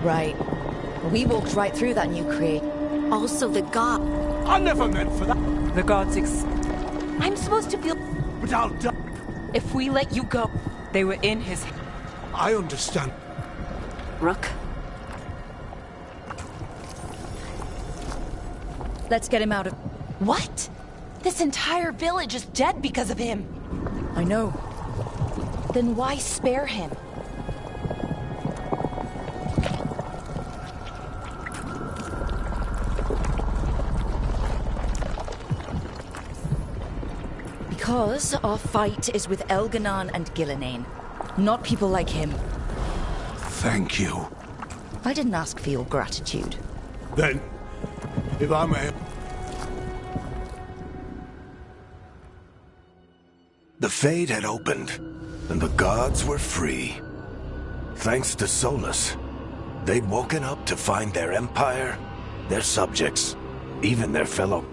Right. We walked right through that new crate. Also the god. I never meant for that. The gods I'm supposed to feel... But I'll die. If we let you go... They were in his... I understand. Rook? Let's get him out of... What? This entire village is dead because of him. I know. Then why spare him? Because our fight is with Elganon and Gillenane, not people like him. Thank you. I didn't ask for your gratitude. Then, if I may... The Fade had opened, and the gods were free. Thanks to Solas, they'd woken up to find their empire, their subjects, even their fellow...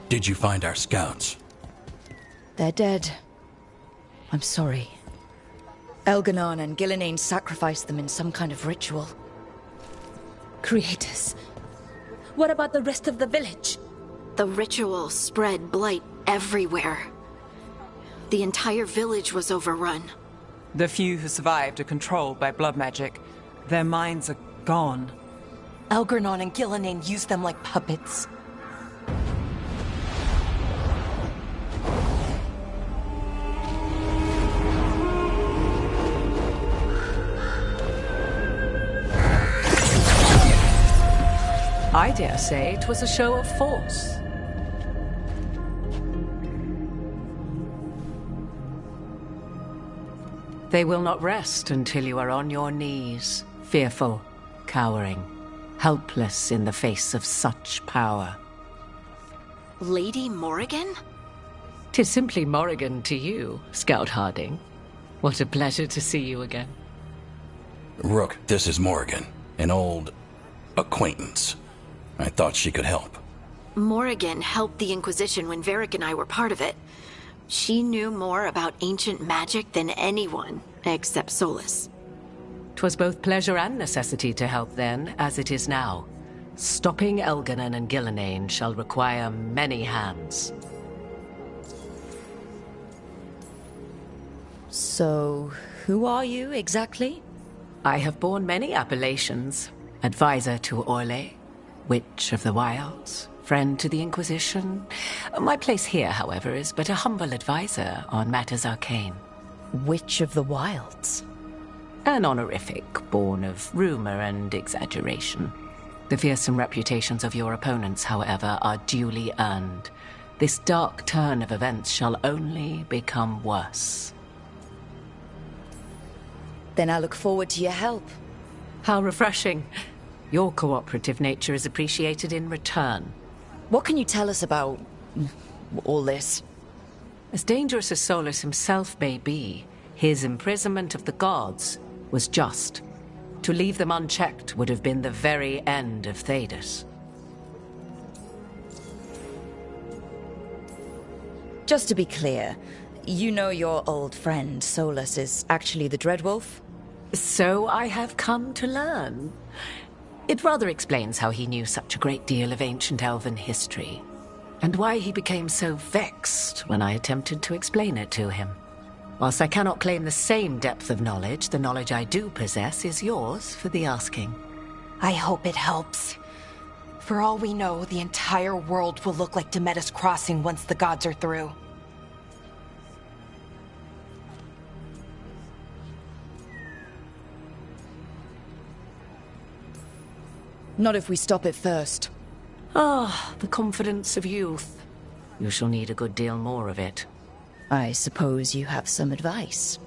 Did you find our scouts? They're dead. I'm sorry. Elganon and Gillenane sacrificed them in some kind of ritual. Creators. What about the rest of the village? The ritual spread blight everywhere. The entire village was overrun. The few who survived are controlled by blood magic. Their minds are gone. Elganon and Gillenane used them like puppets. I dare say it was a show of force. They will not rest until you are on your knees, fearful, cowering, helpless in the face of such power. Lady Morrigan? 'Tis simply Morrigan to you, Scout Harding. What a pleasure to see you again. Rook, this is Morrigan, an old acquaintance. I thought she could help. Morrigan helped the Inquisition when Varric and I were part of it. She knew more about ancient magic than anyone, except Solas. 'Twas both pleasure and necessity to help then, as it is now. Stopping Elganon and Gillenane shall require many hands. So, who are you exactly? I have borne many appellations. Advisor to Orlais, Witch of the Wilds, friend to the Inquisition. My place here, however, is but a humble advisor on matters arcane. Witch of the Wilds? An honorific born of rumor and exaggeration. The fearsome reputations of your opponents, however, are duly earned. This dark turn of events shall only become worse. Then I look forward to your help. How refreshing. Your cooperative nature is appreciated in return. What can you tell us about all this? As dangerous as Solas himself may be, his imprisonment of the gods was just. To leave them unchecked would have been the very end of Thedas. Just to be clear, you know your old friend Solas is actually the Dreadwolf? So I have come to learn. It rather explains how he knew such a great deal of ancient elven history, and why he became so vexed when I attempted to explain it to him. Whilst I cannot claim the same depth of knowledge, the knowledge I do possess is yours for the asking. I hope it helps. For all we know, the entire world will look like Demetus Crossing once the gods are through. Not if we stop it first. Ah, the confidence of youth. You shall need a good deal more of it. I suppose you have some advice.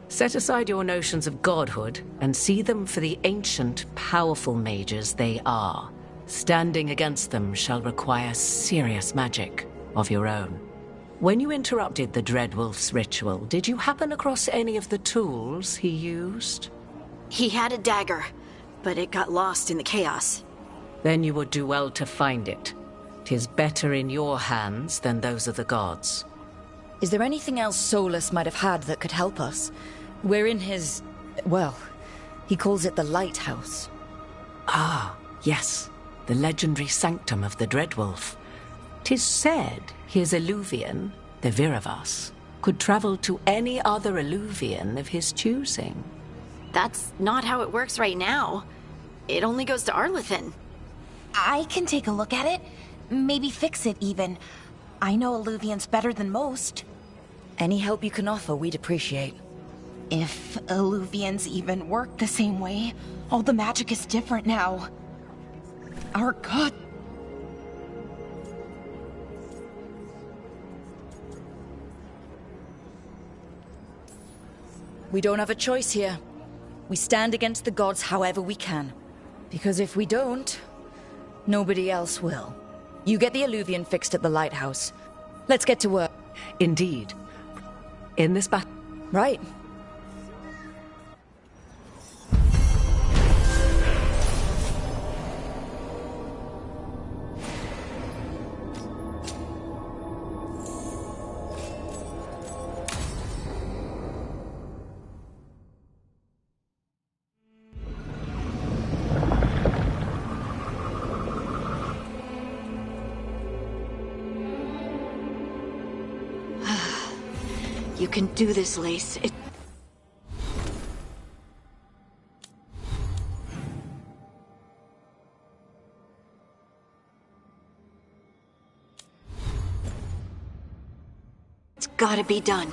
Set aside your notions of godhood and see them for the ancient, powerful mages they are. Standing against them shall require serious magic of your own. When you interrupted the Dreadwolf's ritual, did you happen across any of the tools he used? He had a dagger, but it got lost in the chaos. Then you would do well to find it. 'Tis better in your hands than those of the gods. Is there anything else Solas might have had that could help us? We're in his... well, he calls it the Lighthouse. Ah, yes. The legendary sanctum of the Dreadwolf. 'Tis said his Illuvian, the Viravas, could travel to any other Illuvian of his choosing. That's not how it works right now. It only goes to Arlethan. I can take a look at it. Maybe fix it, even. I know Illuvians better than most. Any help you can offer, we'd appreciate. If Illuvians even work the same way, all the magic is different now. Our god... We don't have a choice here. We stand against the gods however we can. Because if we don't, nobody else will. You get the Illuvian fixed at the lighthouse. Let's get to work. Indeed. In this battle... Right. You can do this, Lace. It's gotta be done.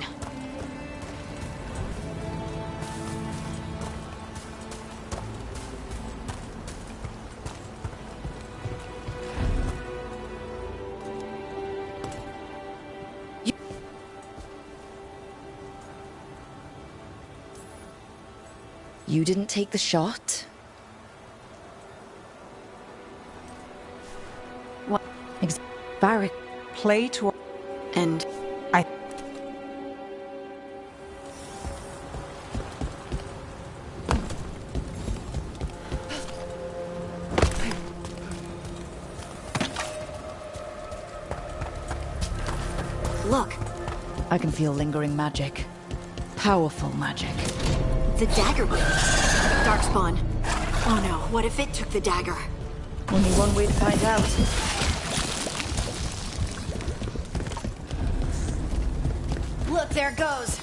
You didn't take the shot? What? Barrick. Play to... And... I... Look. I can feel lingering magic. Powerful magic. The dagger blade. Darkspawn. Oh no, what if it took the dagger? Only one way to find out. Look, there it goes.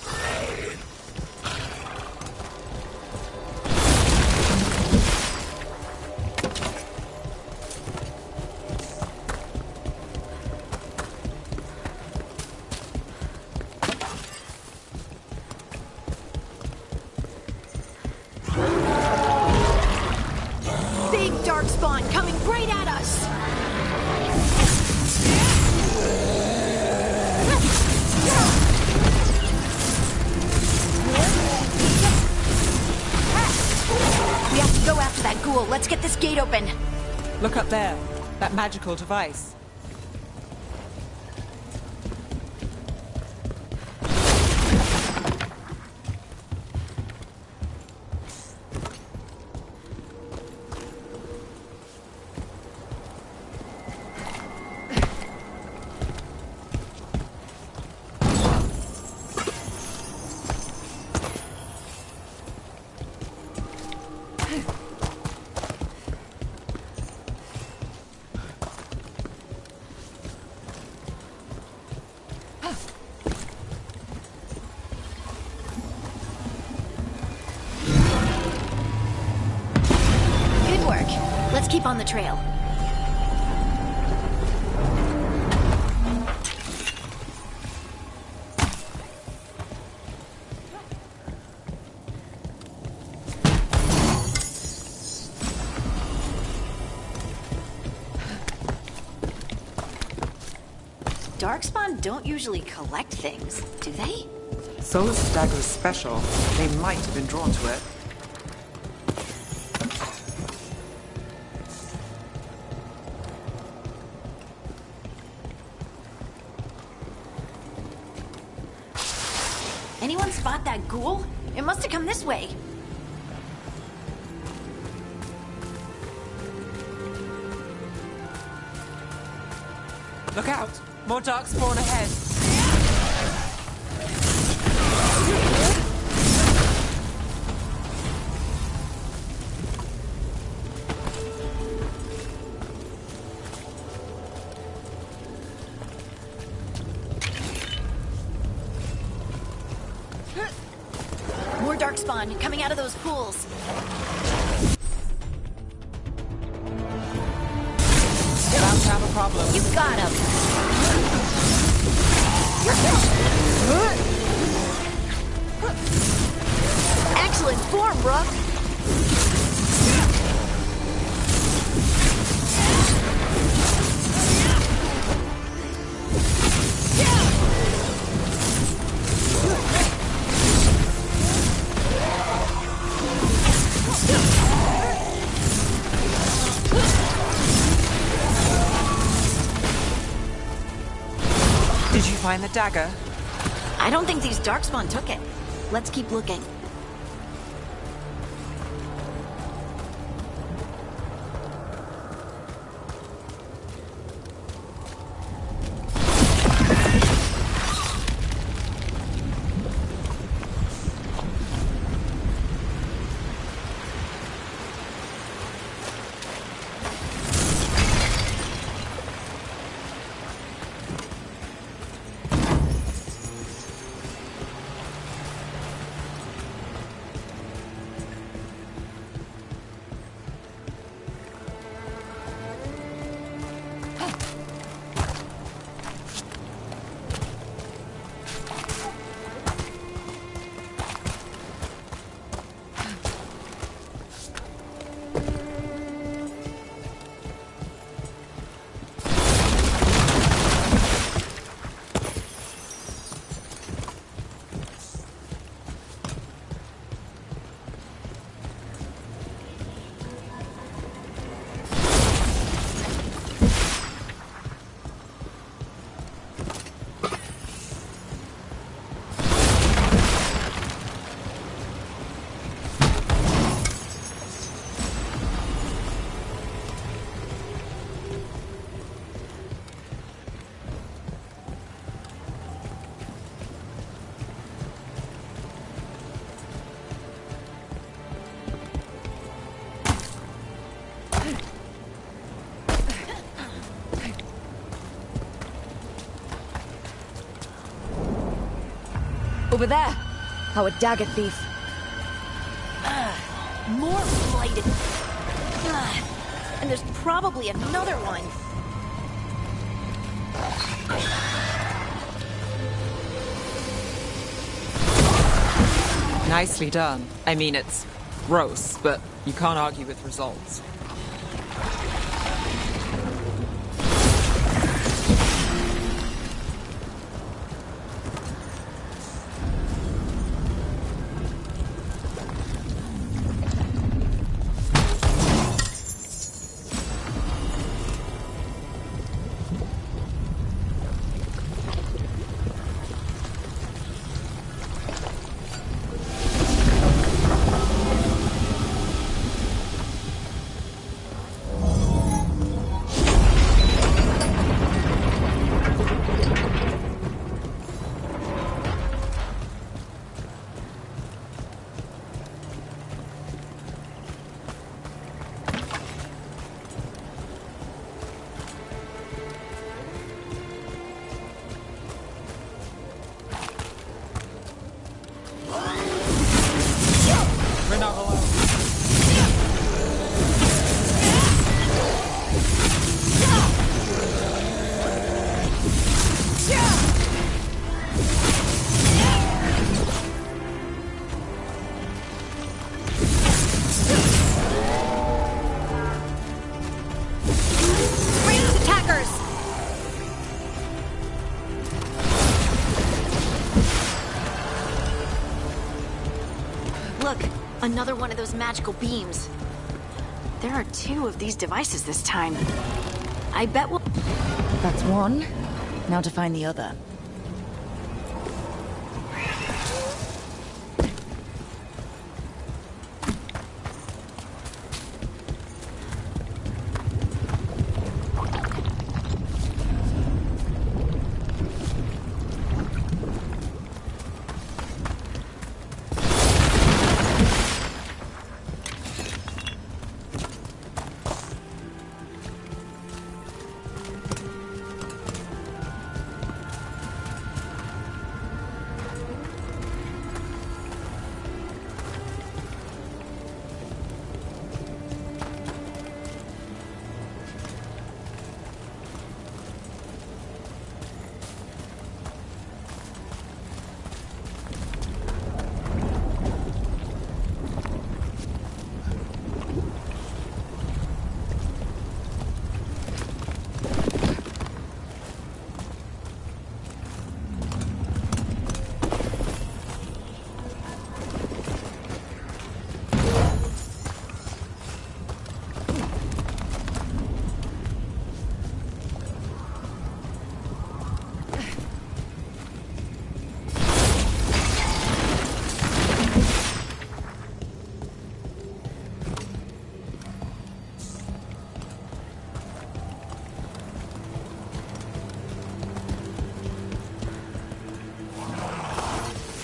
Darkspawn coming right at us! We have to go after that ghoul. Let's get this gate open. Look up there. That magical device. keep on the trail. Darkspawn don't usually collect things, do they? Solas' dagger is special. They might have been drawn to it. Anyone spot that ghoul? It must have come this way. Look out! More darkspawn ahead! More darkspawn coming out of those pools. You're about to have a problem. You got him! Excellent form, Rook! Did you find the dagger? I don't think these darkspawn took it. Let's keep looking. Over there! Our dagger thief. More blighted. And there's probably another one. Nicely done. I mean, it's gross, but you can't argue with results. Look, another one of those magical beams. There are 2 of these devices this time. I bet we'll... That's one. Now to find the other.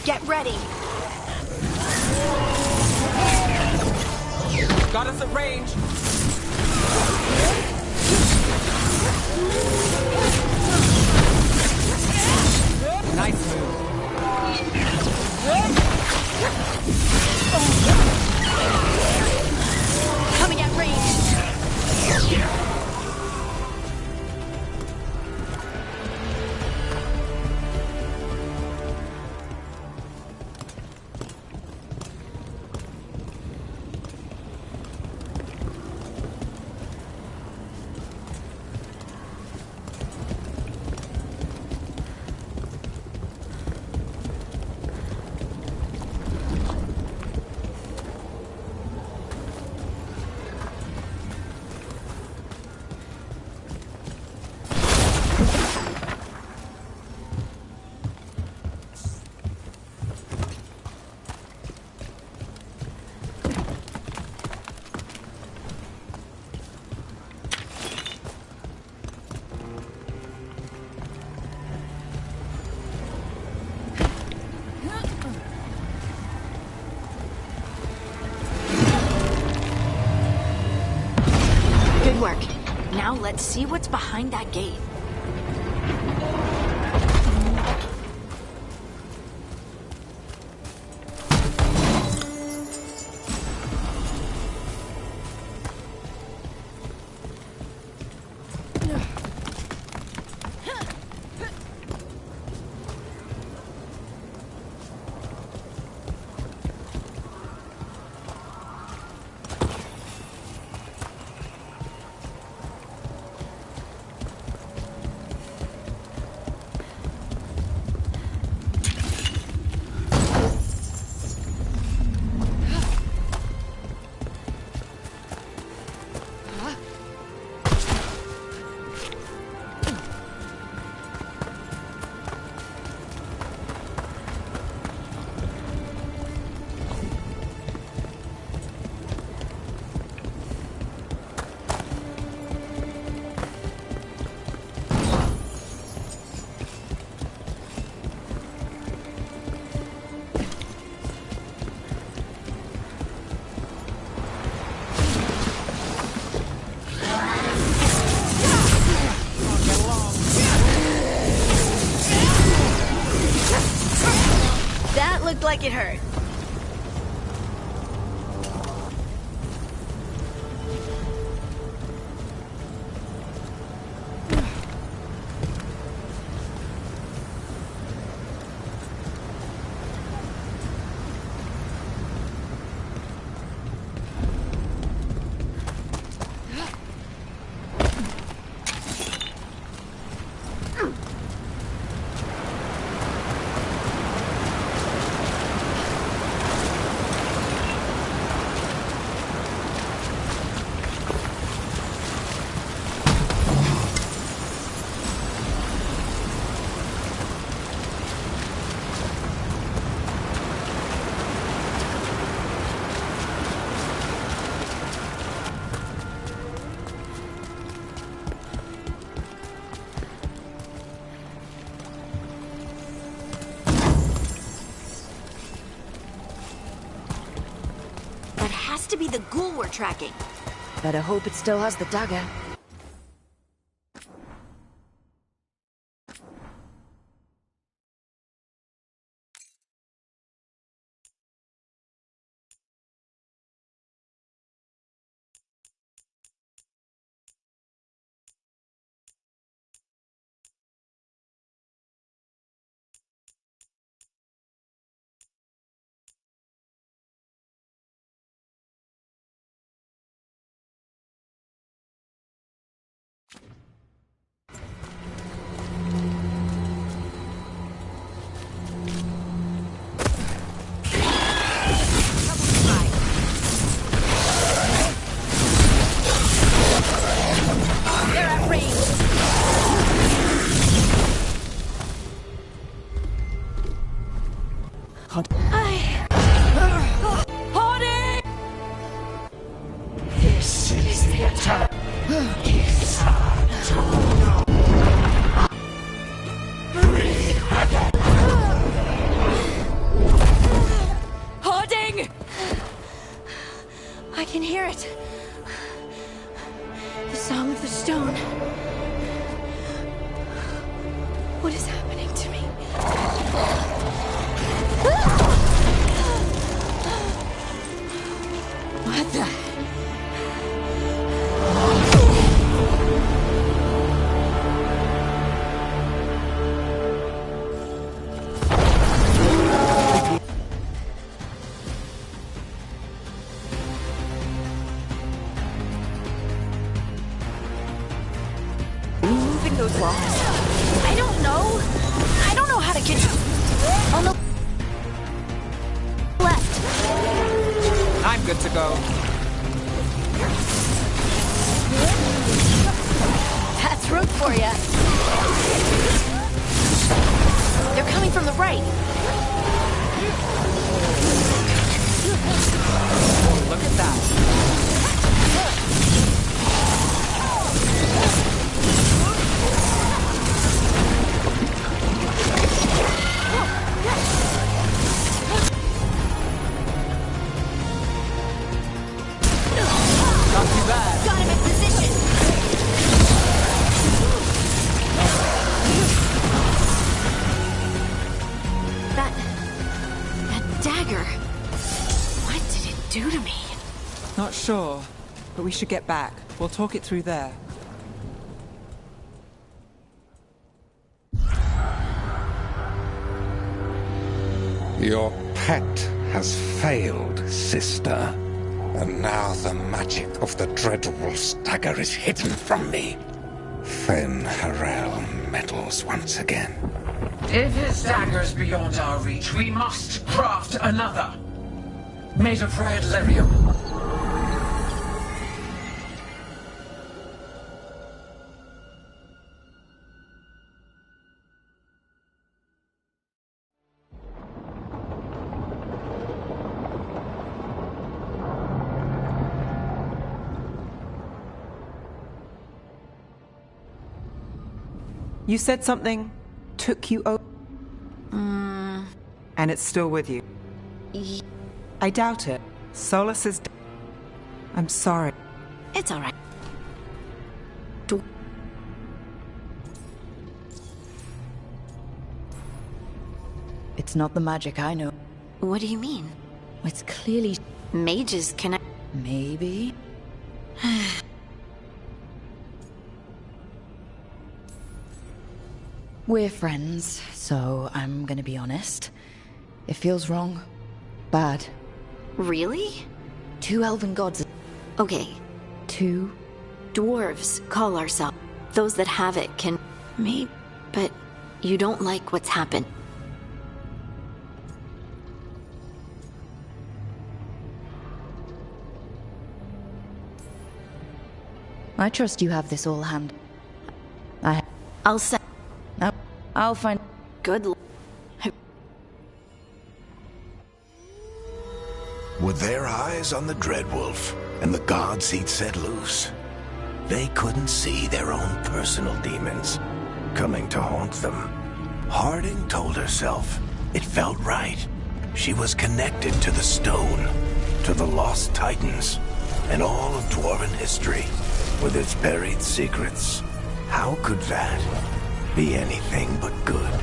Get ready. Got us at range. Nice move. Coming at range. Good work. Now let's see what's behind that gate. Looked like it hurt. to be the ghoul we're tracking. Better hope it still has the dagger. I can hear it. The song of the stone. What is happening to me? What the? Those rocks. I don't know. I don't know how to get on the left. I'm good to go. That's root for you. They're coming from the right. Look at that. Not too bad. Got him in position. That dagger. What did it do to me? Not sure, but we should get back. We'll talk it through there. Your pet has failed, sister. And now the magic of the Dreadwolf's dagger is hidden from me. Fen Harel meddles once again. If his dagger's beyond our reach, we must craft another. Made of red lyrium. You said something took you over? And it's still with you? I doubt it. Solas is dead. I'm sorry. It's all right. It's not the magic I know. What do you mean? It's clearly... Mages can... Maybe? We're friends, so I'm gonna be honest. It feels wrong. Bad. Really? 2 elven gods. Okay. 2? Dwarves call ourselves. Those that have it can... Maybe... But you don't like what's happened. I trust you have this all handled. I'll say... No, I'll find... Good luck. With their eyes on the Dreadwolf and the gods he'd set loose, they couldn't see their own personal demons coming to haunt them. Harding told herself it felt right. She was connected to the stone, to the Lost Titans, and all of Dwarven history, with its buried secrets. How could that be anything but good?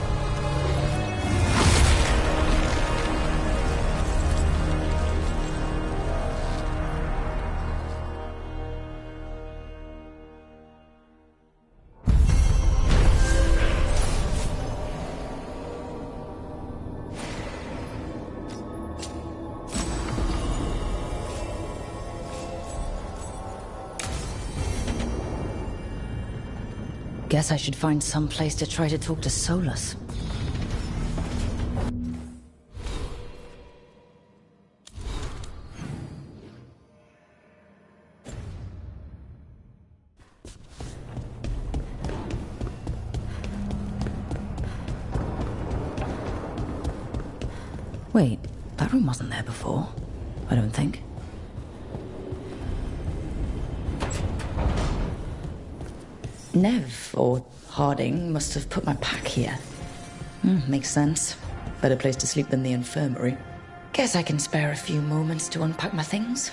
Guess I should find some place to try to talk to Solas. Wait, that room wasn't there before, I don't think. Nev, or Harding, must have put my pack here. Makes sense. Better place to sleep than the infirmary. Guess I can spare a few moments to unpack my things.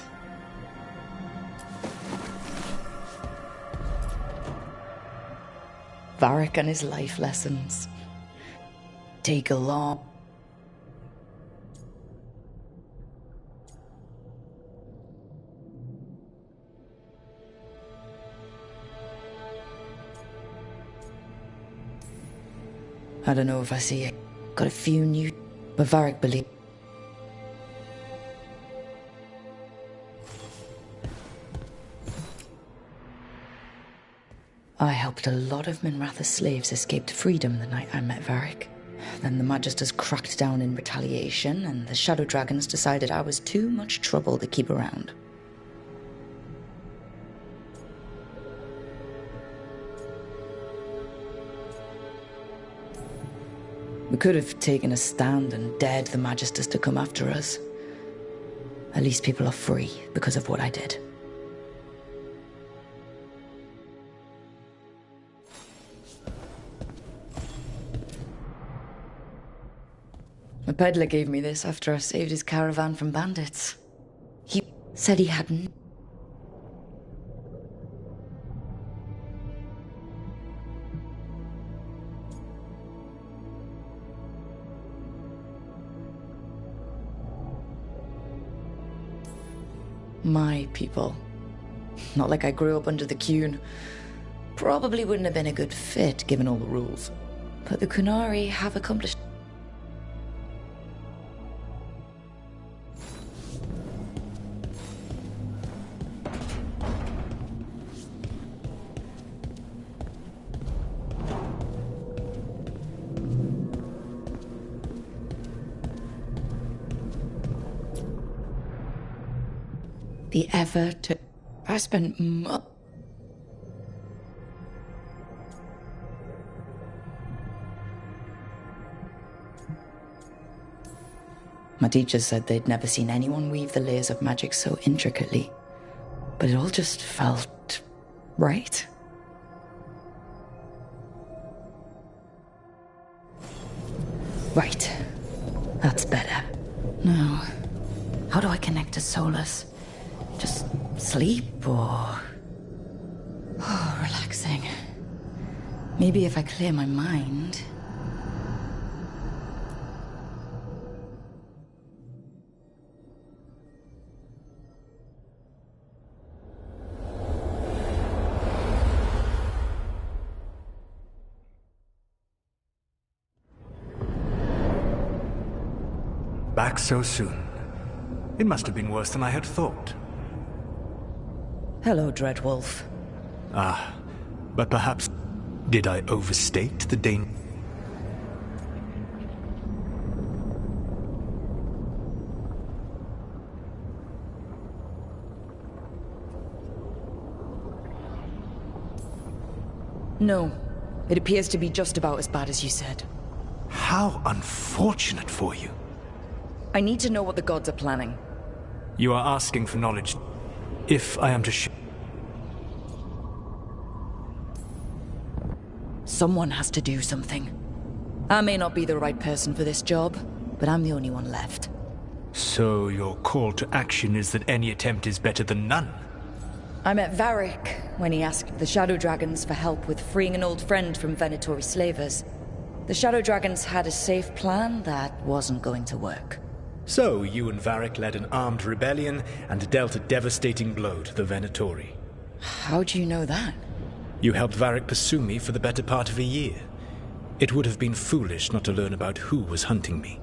Varric and his life lessons. Take a long... I don't know if I see it. Got a few new... But Varric believe... I helped a lot of Minratha's slaves escape to freedom the night I met Varric. Then the Magisters cracked down in retaliation, and the Shadow Dragons decided I was too much trouble to keep around. We could have taken a stand and dared the Magisters to come after us. At least people are free because of what I did. A peddler gave me this after I saved his caravan from bandits. He said he hadn't. My people. Not like I grew up under the Qun. Probably wouldn't have been a good fit, given all the rules. But the Qunari have accomplished... the effort to... I spent My teachers said they'd never seen anyone weave the layers of magic so intricately, but it all just felt right. Right. That's better. Now, how do I connect to Solas? Just sleep or... Oh, relaxing. Maybe if I clear my mind... Back so soon. It must have been worse than I had thought. Hello, Dreadwolf. Ah, but perhaps... Did I overstate the danger? No. It appears to be just about as bad as you said. How unfortunate for you. I need to know what the gods are planning. You are asking for knowledge. If I am to Someone has to do something. I may not be the right person for this job, but I'm the only one left. So your call to action is that any attempt is better than none? I met Varric when he asked the Shadow Dragons for help with freeing an old friend from Venatori slavers. The Shadow Dragons had a safe plan that wasn't going to work. So you and Varric led an armed rebellion and dealt a devastating blow to the Venatori. How do you know that? You helped Varric pursue me for the better part of a year. It would have been foolish not to learn about who was hunting me.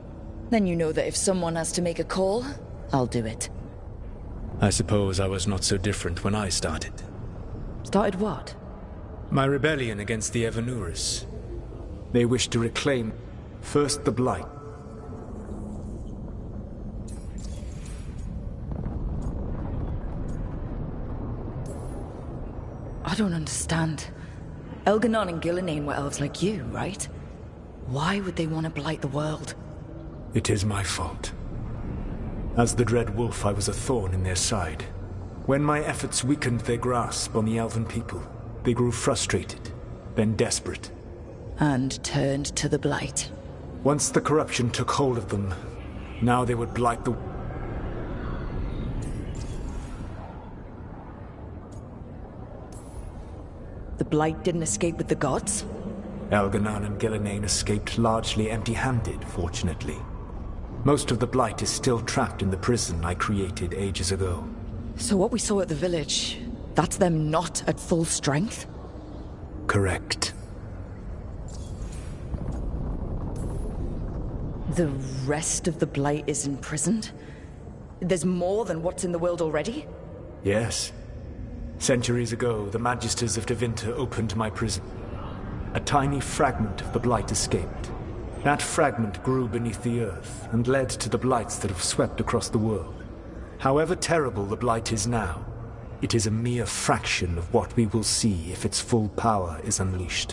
Then you know that if someone has to make a call, I'll do it. I suppose I was not so different when I started. Started what? My rebellion against the Evanuris. They wished to reclaim first the Blight. I don't understand. Elganon and Gillenane were elves like you, right? Why would they want to blight the world? It is my fault. As the Dread Wolf, I was a thorn in their side. When my efforts weakened their grasp on the Elven people, they grew frustrated, then desperate. And turned to the Blight. Once the corruption took hold of them, now they would blight the... The Blight didn't escape with the gods? Elganon and Gillenane escaped largely empty-handed, fortunately. Most of the Blight is still trapped in the prison I created ages ago. So what we saw at the village, that's them not at full strength? Correct. The rest of the Blight is imprisoned? There's more than what's in the world already? Yes. Centuries ago, the Magisters of Tevinter opened my prison. A tiny fragment of the Blight escaped. That fragment grew beneath the earth and led to the Blights that have swept across the world. However terrible the Blight is now, it is a mere fraction of what we will see if its full power is unleashed.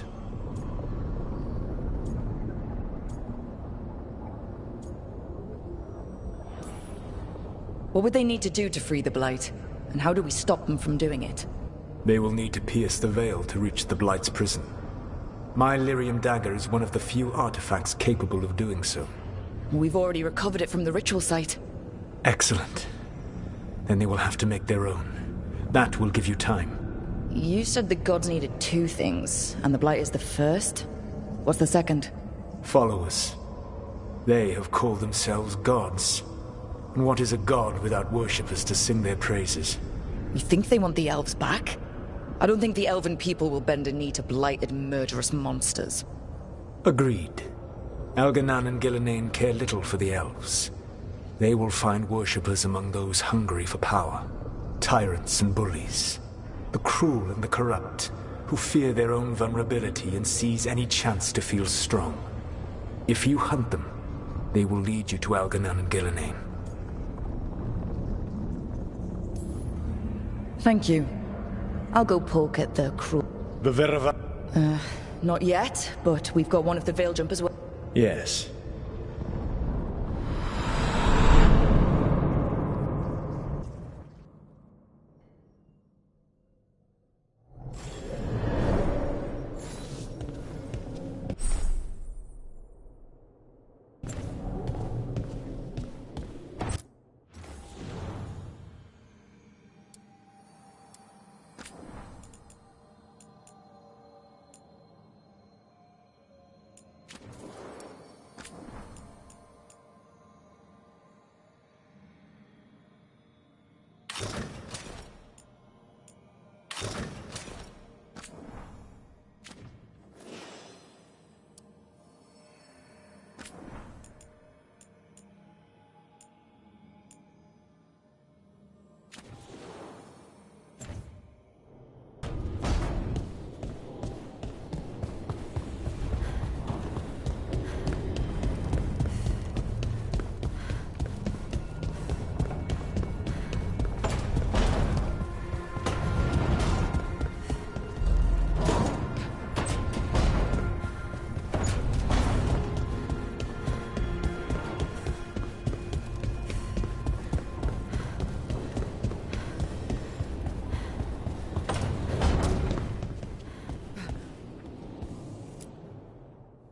What would they need to do to free the Blight? And how do we stop them from doing it? They will need to pierce the veil to reach the Blight's prison. My Lyrium dagger is one of the few artifacts capable of doing so. We've already recovered it from the ritual site. Excellent. Then they will have to make their own. That will give you time. You said the gods needed two things, and the Blight is the first? What's the second? Followers. They have called themselves gods. And what is a god without worshippers to sing their praises? You think they want the elves back? I don't think the elven people will bend a knee to blighted, murderous monsters. Agreed. Elganon and Gillenane care little for the elves. They will find worshippers among those hungry for power. Tyrants and bullies. The cruel and the corrupt, who fear their own vulnerability and seize any chance to feel strong. If you hunt them, they will lead you to Elganon and Gillenane. Thank you. I'll go poke at the crew. The Verva... Not yet, but we've got one of the Veil Jumpers. Yes.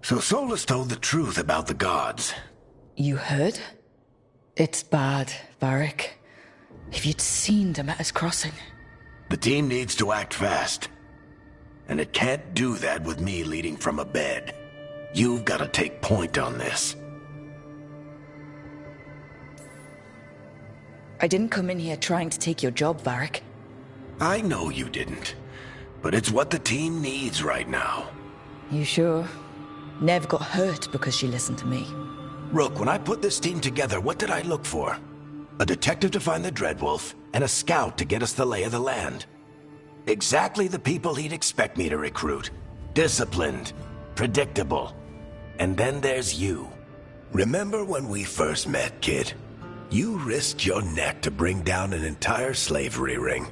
So Solas told the truth about the gods. You heard? It's bad, Varric. If you'd seen Demeter's crossing. The team needs to act fast. And it can't do that with me leading from a bed. You've got to take point on this. I didn't come in here trying to take your job, Varric. I know you didn't. But it's what the team needs right now. You sure? Nev got hurt because she listened to me. Rook, when I put this team together, what did I look for? A detective to find the Dreadwolf, and a scout to get us the lay of the land. Exactly the people he'd expect me to recruit. Disciplined, predictable. And then there's you. Remember when we first met, kid? You risked your neck to bring down an entire slavery ring.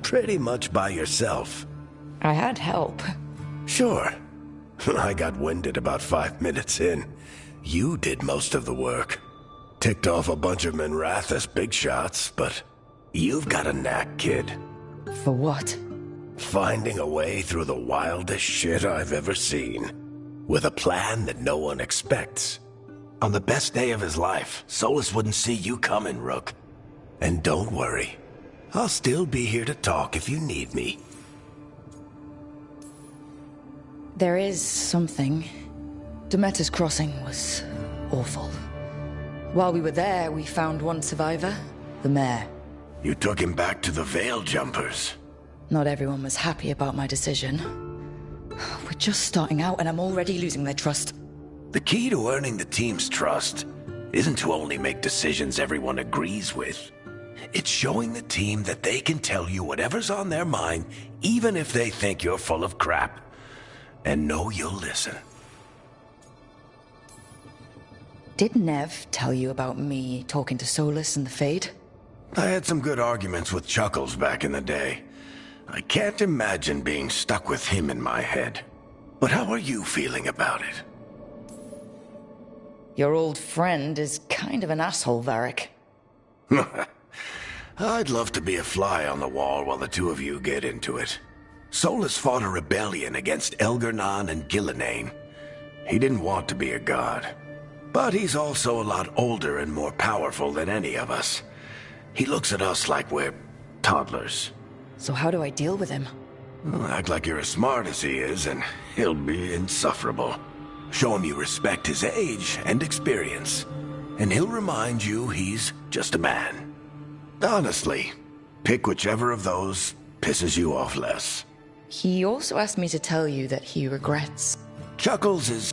Pretty much by yourself. I had help. Sure. I got winded about 5 minutes in. You did most of the work. Ticked off a bunch of Minrathous big shots, but you've got a knack, kid. For what? Finding a way through the wildest shit I've ever seen. With a plan that no one expects. On the best day of his life, Solas wouldn't see you coming, Rook. And don't worry. I'll still be here to talk if you need me. There is something. Demeter's crossing was awful. While we were there, we found one survivor, the mayor. You took him back to the Veil Jumpers. Not everyone was happy about my decision. We're just starting out and I'm already losing their trust. The key to earning the team's trust isn't to only make decisions everyone agrees with. It's showing the team that they can tell you whatever's on their mind, even if they think you're full of crap. And know you'll listen. Did Nev tell you about me talking to Solas and the Fade? I had some good arguments with Chuckles back in the day. I can't imagine being stuck with him in my head. But how are you feeling about it? Your old friend is kind of an asshole, Varric. I'd love to be a fly on the wall while the two of you get into it. Solas fought a rebellion against Elgar'nan and Gillenane. He didn't want to be a god. But he's also a lot older and more powerful than any of us. He looks at us like we're toddlers. So how do I deal with him? Well, act like you're as smart as he is, and he'll be insufferable. Show him you respect his age and experience, and he'll remind you he's just a man. Honestly, pick whichever of those pisses you off less. He also asked me to tell you that he regrets. Chuckles is...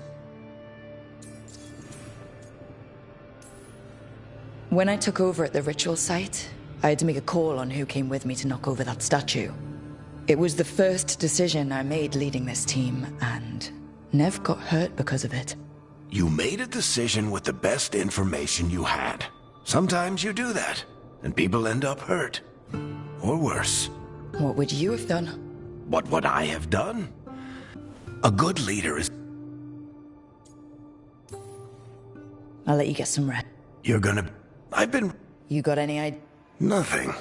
When I took over at the ritual site, I had to make a call on who came with me to knock over that statue. It was the first decision I made leading this team, and Nev got hurt because of it. You made a decision with the best information you had. Sometimes you do that, and people end up hurt. Or worse. What would you have done? What would I have done? A good leader is... I'll let you get some rest. You're gonna... I've been... You got any idea? Nothing.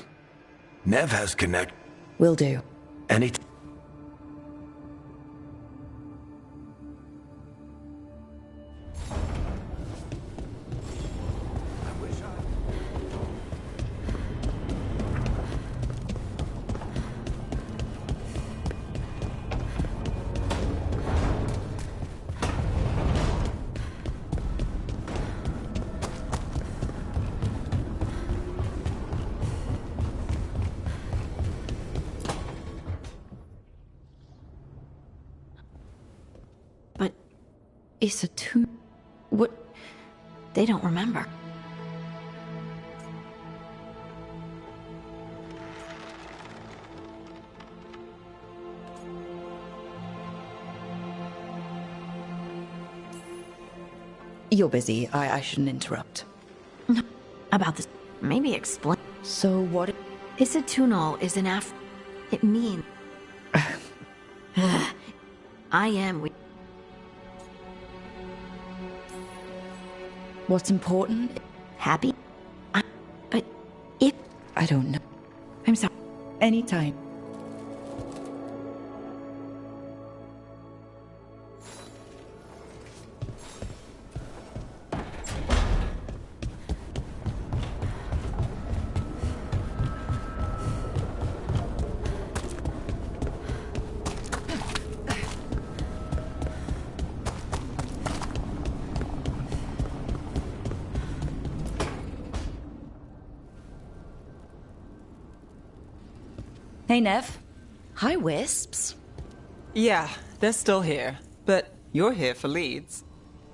Nev has connect... Will do. Any... It's a tomb. What? They don't remember. You're busy. I shouldn't interrupt. No, about this. Maybe explain. So what? Isatunal is an It means... I am... What's important? Happy? But if... I don't know. I'm sorry. Anytime. Hey, Nev. Hi, Wisps. Yeah, they're still here. But you're here for leads.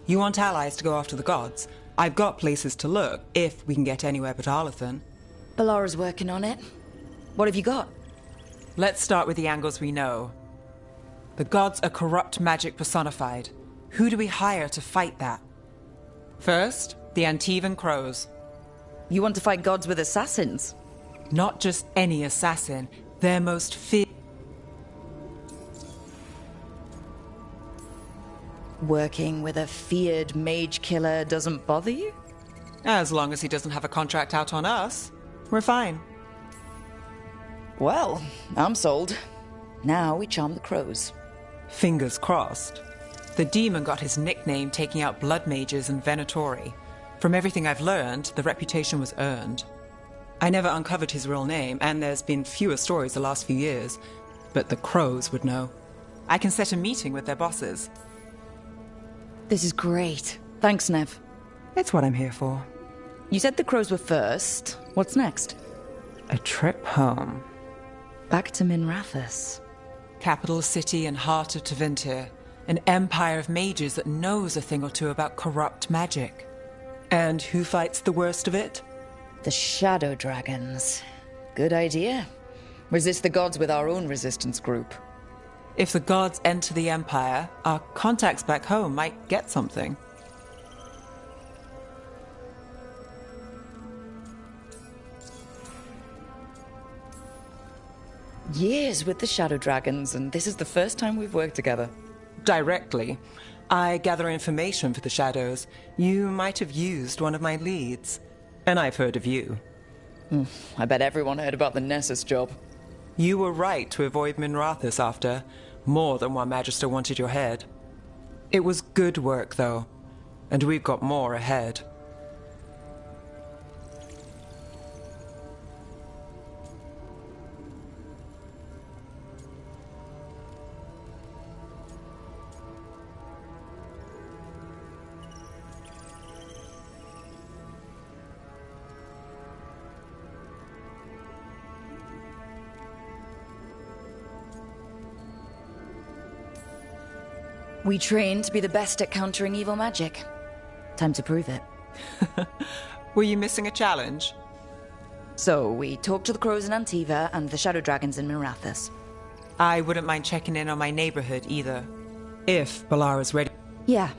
You want allies to go after the gods? I've got places to look, if we can get anywhere but Arlathan. Balara's working on it. What have you got? Let's start with the angles we know. The gods are corrupt magic personified. Who do we hire to fight that? First, the Antivan Crows. You want to fight gods with assassins? Not just any assassin, their most feared. Working with a feared mage killer doesn't bother you? As long as he doesn't have a contract out on us, we're fine. Well, I'm sold. Now we charm the crows. Fingers crossed. The demon got his nickname taking out blood mages and Venatori. From everything I've learned, the reputation was earned. I never uncovered his real name, and there's been fewer stories the last few years, but the crows would know. I can set a meeting with their bosses. This is great. Thanks, Nev. It's what I'm here for. You said the crows were first. What's next? A trip home. Back to Minrathous. Capital city and heart of Tevinter. An empire of mages that knows a thing or two about corrupt magic. And who fights the worst of it? The Shadow Dragons. Good idea. Resist the gods with our own resistance group. If the gods enter the Empire, our contacts back home might get something. Years with the Shadow Dragons, and this is the first time we've worked together. Directly. I gather information for the Shadows. You might have used one of my leads. And I've heard of you. I bet everyone heard about the Nessus job. You were right to avoid Minrathous after. More than one Magister wanted your head. It was good work, though. And we've got more ahead. We train to be the best at countering evil magic. Time to prove it. Were you missing a challenge? So, we talked to the crows in Antiva and the Shadow Dragons in Minrathous. I wouldn't mind checking in on my neighborhood either. If Balara's ready. Yeah.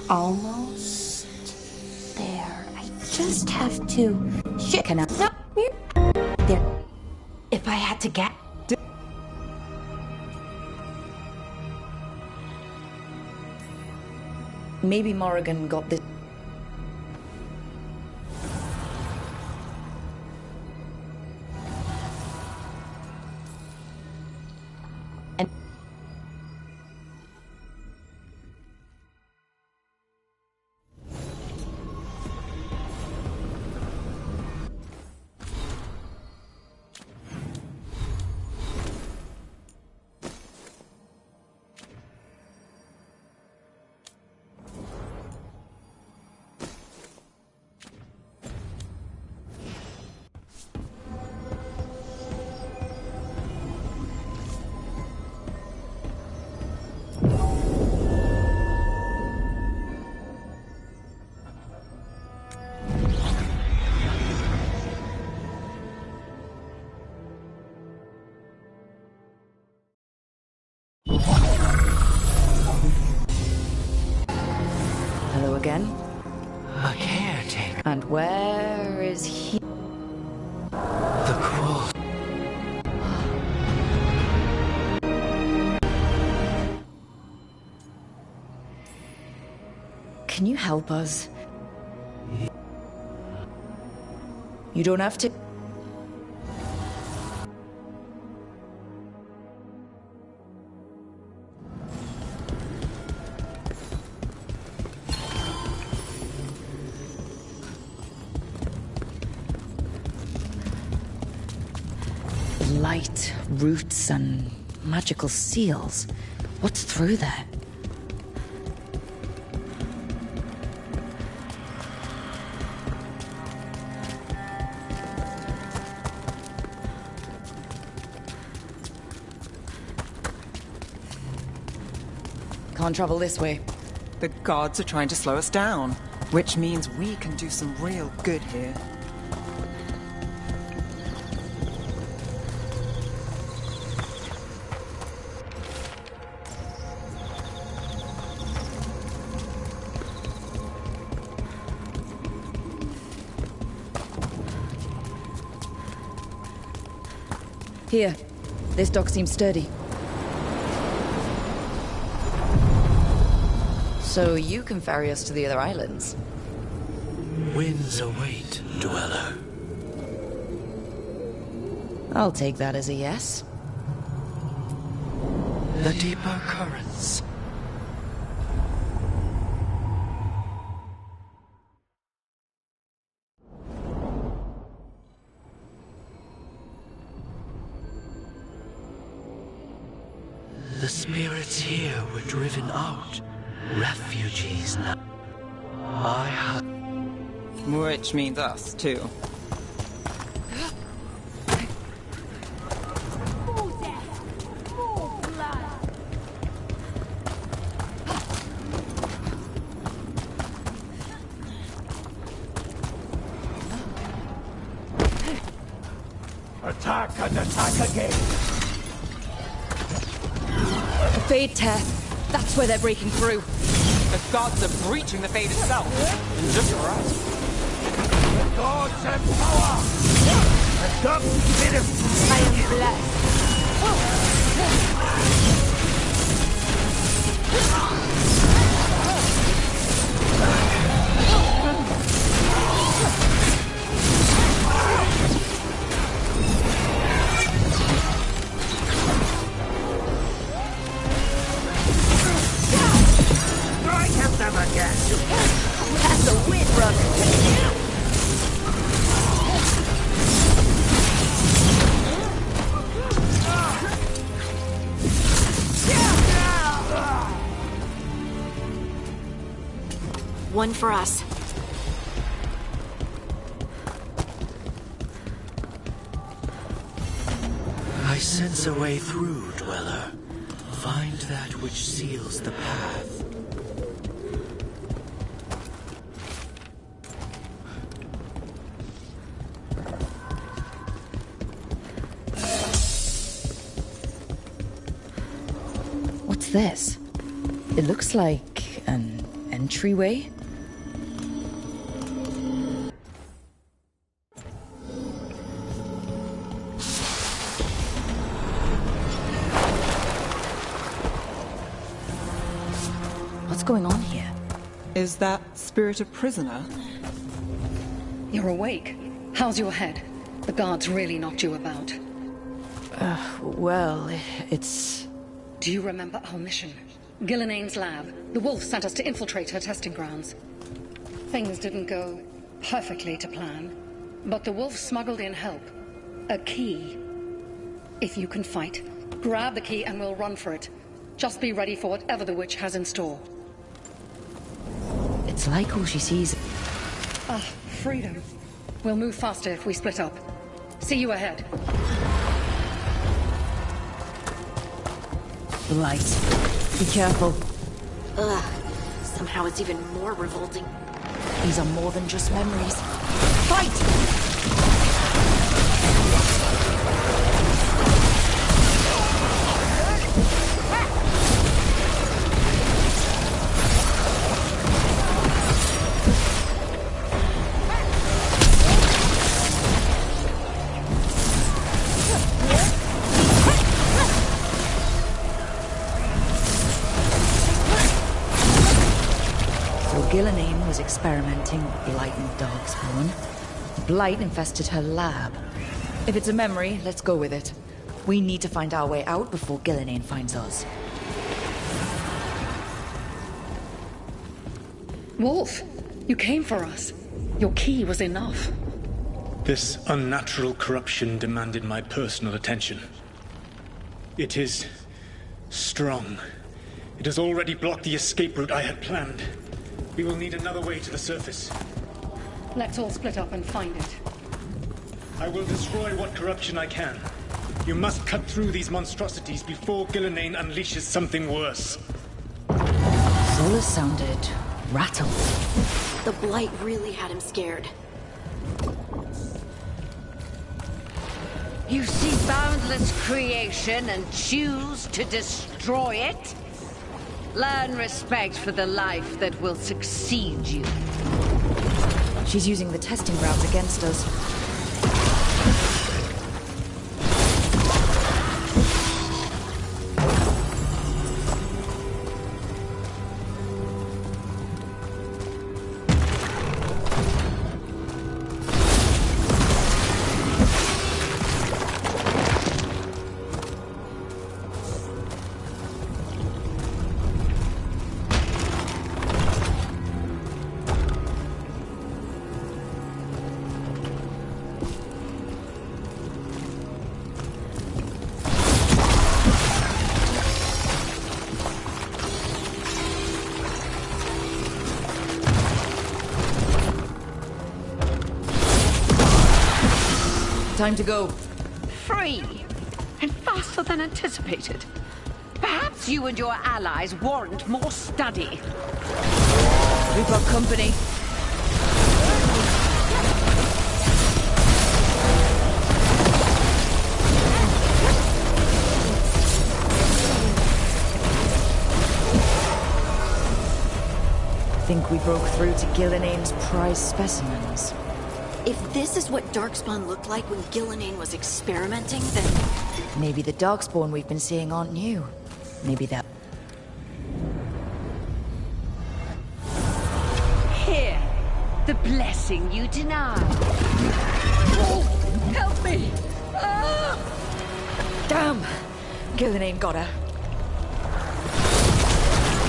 Almost there. I just have to. Shit. Can I? No. There. If I had to get. Maybe Morrigan got this. again? A caretaker. And where is he? The cruel. Can you help us? You don't have to. Light, roots, and magical seals. What's through there? Can't travel this way. The gods are trying to slow us down, which means we can do some real good here. Here. This dock seems sturdy. So you can ferry us to the other islands? Winds await, dweller. I'll take that as a yes. The deeper currents. The spirits here were driven out. Refugees now. I have... Which means us, too. Attack and attack again! The Fade Tear. That's where they're breaking through. The gods are breaching the Fade itself. And just right. The gods have power! A dumb bit of... I am blessed. That's a win, brother. One for us. I sense a way through, dweller. Find that which seals the path. What's this? It looks like an entryway. What's going on here? Is that spirit a prisoner? You're awake. How's your head? The guards really knocked you about. Well, it's... Do you remember our mission? Gillinane's lab. The wolf sent us to infiltrate her testing grounds. Things didn't go perfectly to plan, but the wolf smuggled in help. A key. If you can fight, grab the key and we'll run for it. Just be ready for whatever the witch has in store. It's like all she sees... Ah, freedom. We'll move faster if we split up. See you ahead. Light. Be careful. Ugh. Somehow it's even more revolting. These are more than just memories. Fight! Gillenane was experimenting with Blight and Darkspawn. Blight infested her lab. If it's a memory, let's go with it. We need to find our way out before Gillenane finds us. Wolf, you came for us. Your key was enough. This unnatural corruption demanded my personal attention. It is strong. It has already blocked the escape route I had planned. We will need another way to the surface. Let's all split up and find it. I will destroy what corruption I can. You must cut through these monstrosities before Gillenane unleashes something worse. Solas sounded rattled. The Blight really had him scared. You see boundless creation and choose to destroy it? Learn respect for the life that will succeed you. She's using the testing grounds against us. Time to go. Free! And faster than anticipated. Perhaps you and your allies warrant more study. We've got company. I think we broke through to Gillenane's prize specimens. If this is what Darkspawn looked like when Gillenane was experimenting, then... Maybe the Darkspawn we've been seeing aren't new. Maybe that... Here, the blessing you denied. Oh, help me! Ah! Damn! Gillenane got her.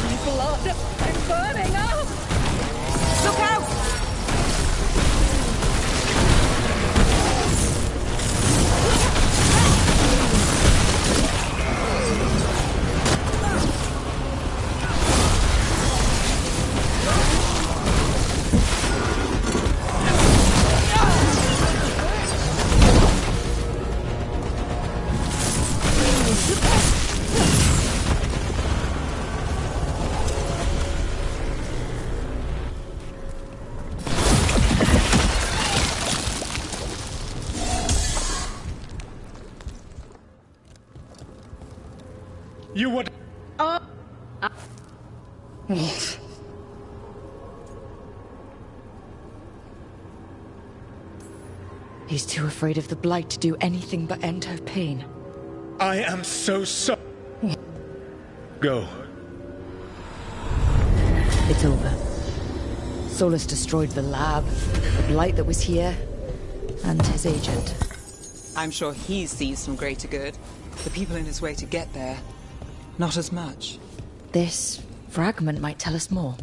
My blood! I'm burning up! Look out! You would... Wolf. He's too afraid of the Blight to do anything but end her pain. I am so sorry. Go. It's over. Solas destroyed the lab, the Blight that was here, and his agent. I'm sure he sees some greater good. The people in his way to get there, not as much. This fragment might tell us more.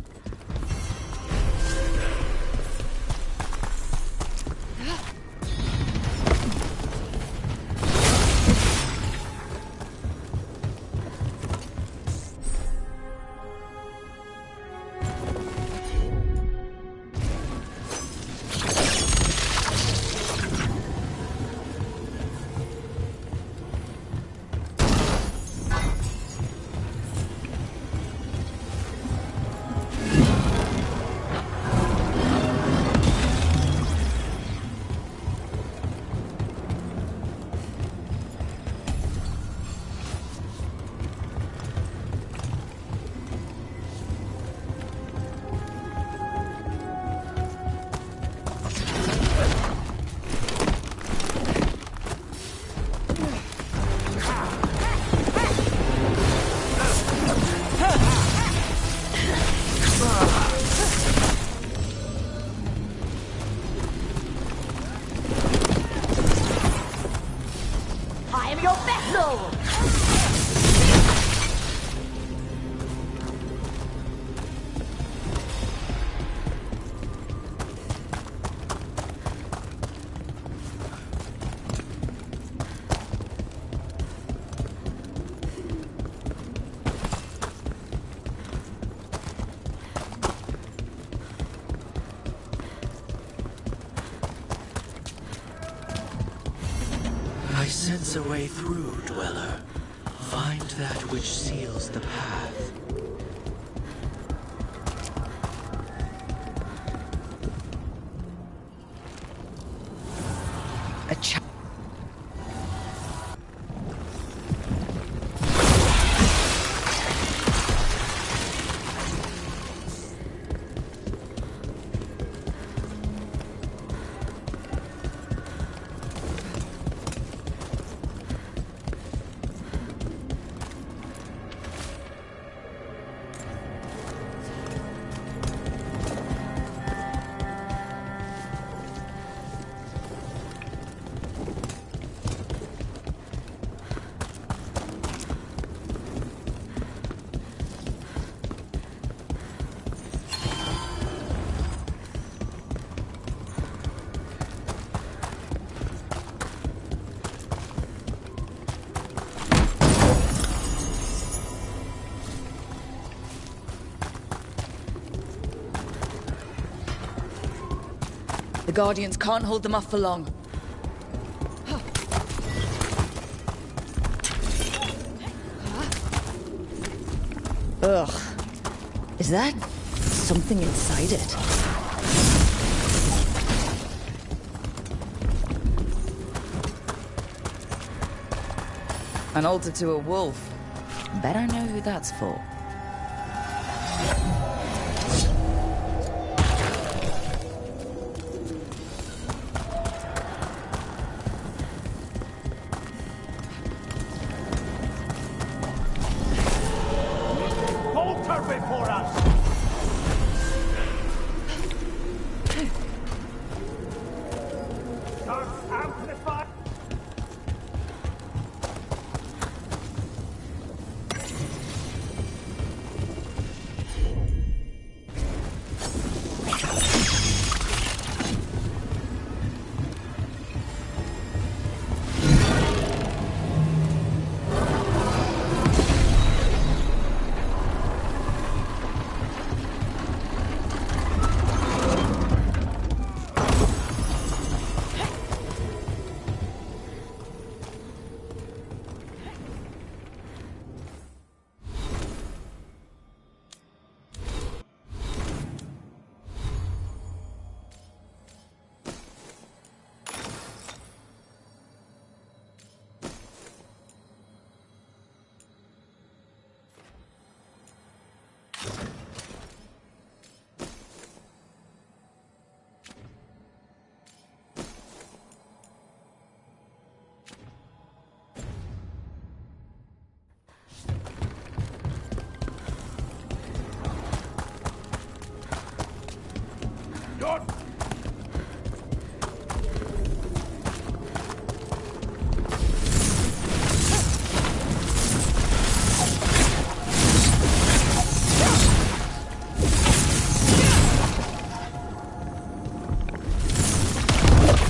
I sense a way through, Dweller. Find that which seals the path. The Guardians can't hold them off for long. Ugh. Is that something inside it? An altar to a wolf. Bet I know who that's for.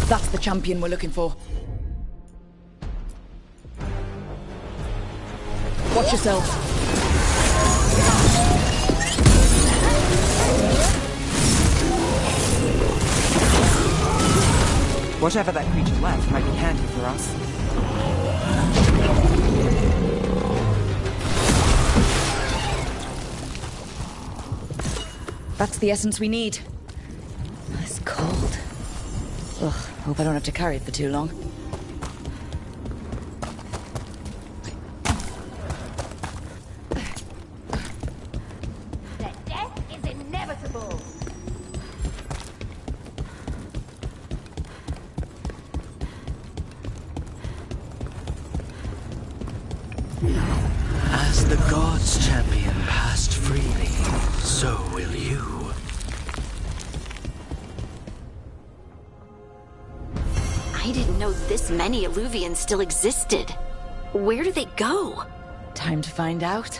That's the champion we're looking for. Watch yourself. Whatever that creature left might be handy for us. That's the essence we need. It's cold. Ugh, hope I don't have to carry it for too long. Death is inevitable. As the gods' champion passed freely, so will you. I didn't know this many Illuvians still existed. Where do they go? Time to find out.